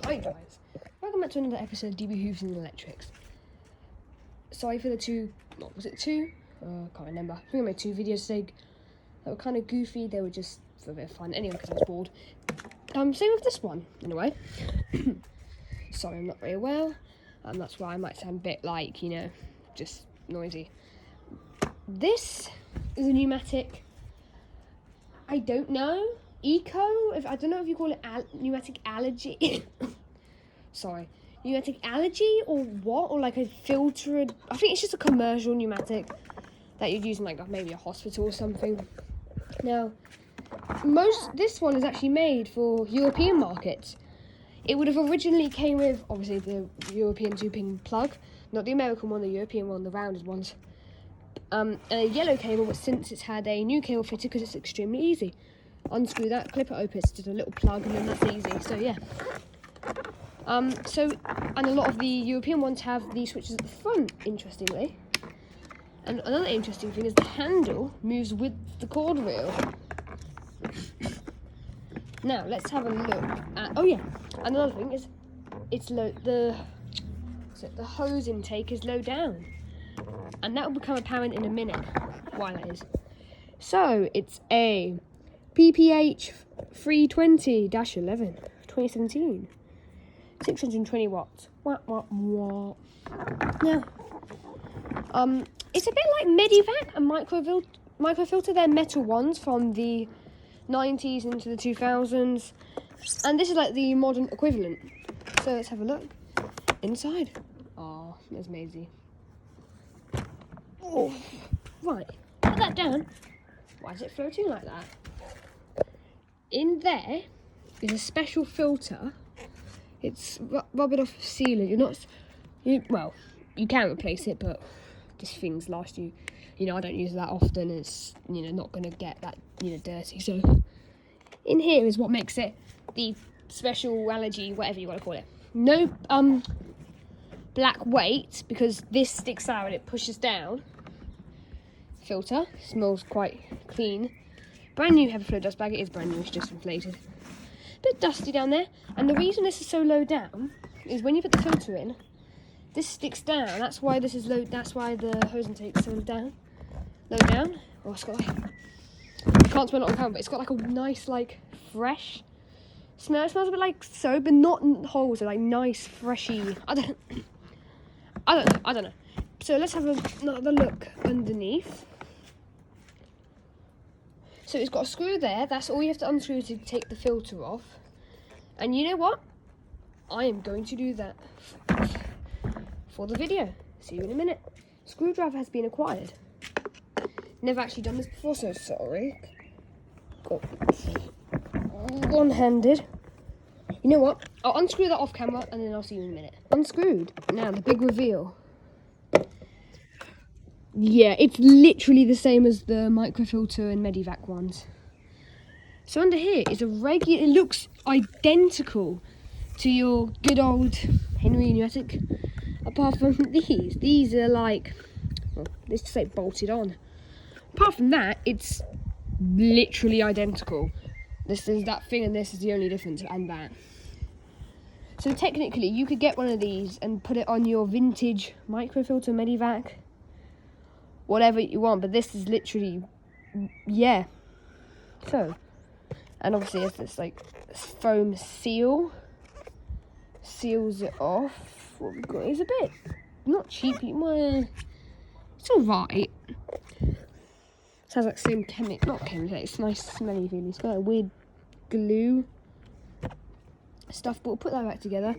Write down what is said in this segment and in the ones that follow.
Hi guys, welcome back to another episode of DB Hooves and Electrics. Sorry for the two, what was it, two? Can't remember. I think I made 2 videos today that were kind of goofy. They were just for a bit of fun anyway because I was bored. Same with this one in a way. Sorry, I'm not very well, and that's why I might sound a bit like, you know, just noisy. This is a Numatic, I don't know, I don't know if you call it Numatic allergy. Sorry, Numatic allergy or what, or like a filtered, I think it's just a commercial pneumatic that you'd use in like maybe a hospital or something. Now, this one is actually made for European markets. It would have originally came with, obviously, the European 2-pin plug, not the American one, the European one, the rounded ones. And a yellow cable, but since it's had a new cable fitted because it's extremely easy. Unscrew that, clip it open, it's just a little plug, and then that's easy. So yeah. And a lot of the European ones have these switches at the front, interestingly. And another interesting thing is the handle moves with the cord reel. Now let's have a look at. Oh yeah, another thing is it's low. The hose intake is low down, and that will become apparent in a minute why that is. So it's a PPH 320-11 2017, 620 watts. What? Now, it's a bit like Medivac and microfilter. They're metal ones from the 90s into the 2000s, and this is like the modern equivalent. So let's have a look inside. Oh, there's Maisie. Oh, right, put that down. Why is it floating like that? In there is a special filter. It's rubbered off sealant. You can replace it, but this thing's last you. You know, I don't use it that often. It's, you know, not going to get that, you know, dirty. So in here is what makes it the special allergy, whatever you want to call it. No black weight, because this sticks out and it pushes down. Filter smells quite clean. Brand new heavy flow dust bag. It is brand new, it's just inflated. Bit dusty down there. And the reason this is so low down is when you put the filter in, this sticks down. That's why this is low. That's why the hose intake is so down. Low down. Oh, it's got like, I can't smell it on camera, but it's got like a nice, like, fresh smell. It smells a bit like soap, but not holes. So like nice, freshy. I don't know. So let's have another look underneath. So it's got a screw there. That's all you have to unscrew to take the filter off. And you know what? I am going to do that for the video. See you in a minute. Screwdriver has been acquired. Never actually done this before, so sorry. Got one-handed. You know what? I'll unscrew that off camera and then I'll see you in a minute. Unscrewed. Now, the big reveal. Yeah, it's literally the same as the microfilter and Medivac ones. So under here is a regular, it looks identical to your good old Henry Numatic, apart from these. These are like, well, let's just say bolted on. Apart from that, it's literally identical. This is that thing and this is the only difference, and that. So technically, you could get one of these and put it on your vintage microfilter Medivac, whatever you want, but this is literally, yeah. So, and obviously it's this like foam seal, seals it off. What we've got is a bit, not cheapy, well, it's alright. Sounds like same not chemical, it's nice smelly feeling. It's got a weird glue stuff, but we'll put that back together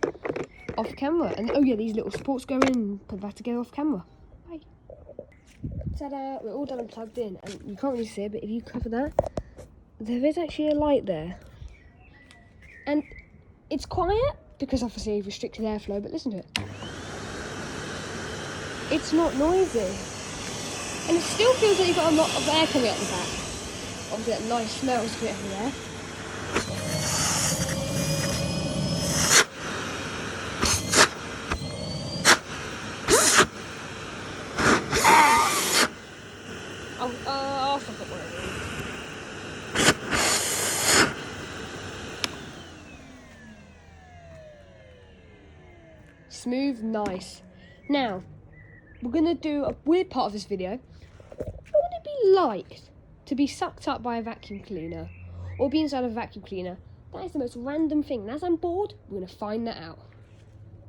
off camera. And oh yeah, these little supports go in, put that together off camera. Bye. Ta-da, we're all done and plugged in, and you can't really see it, but if you cover that, there is actually a light there. And it's quiet, because obviously you've restricted airflow, but listen to it. It's not noisy. And it still feels like you've got a lot of air coming out the back. Obviously that nice smell is coming everywhere. I'll stop at one of these. smooth, nice. Now, we're going to do a weird part of this video. What would it be like to be sucked up by a vacuum cleaner or be inside a vacuum cleaner? That is the most random thing. And as I'm bored, we're going to find that out.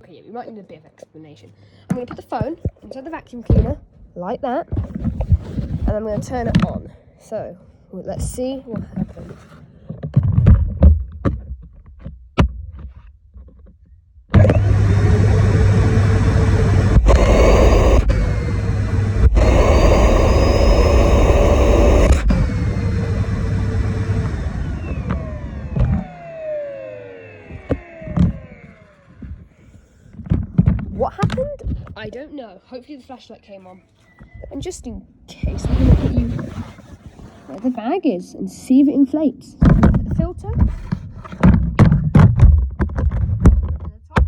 Okay, yeah, we might need a bit of explanation. I'm going to put the phone inside the vacuum cleaner, like that, and I'm going to turn it on. So, let's see what happens. What happened? I don't know. Hopefully the flashlight came on. And just in case, I'm going to put you where the bag is and see if it inflates. The filter. And the top.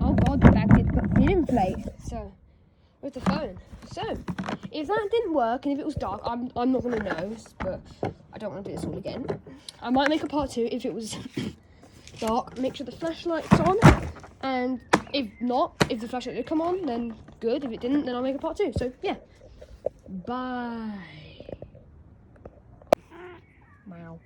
Oh god, the bag did inflate. So, with the phone. So, if that didn't work and if it was dark, I'm not going to know, but I don't want to do this all again. I might make a part 2 if it was dark. Make sure the flashlight's on, and if not, if the flashlight did come on, then good. If it didn't, then I'll make a part 2. So, yeah. Bye. Wow.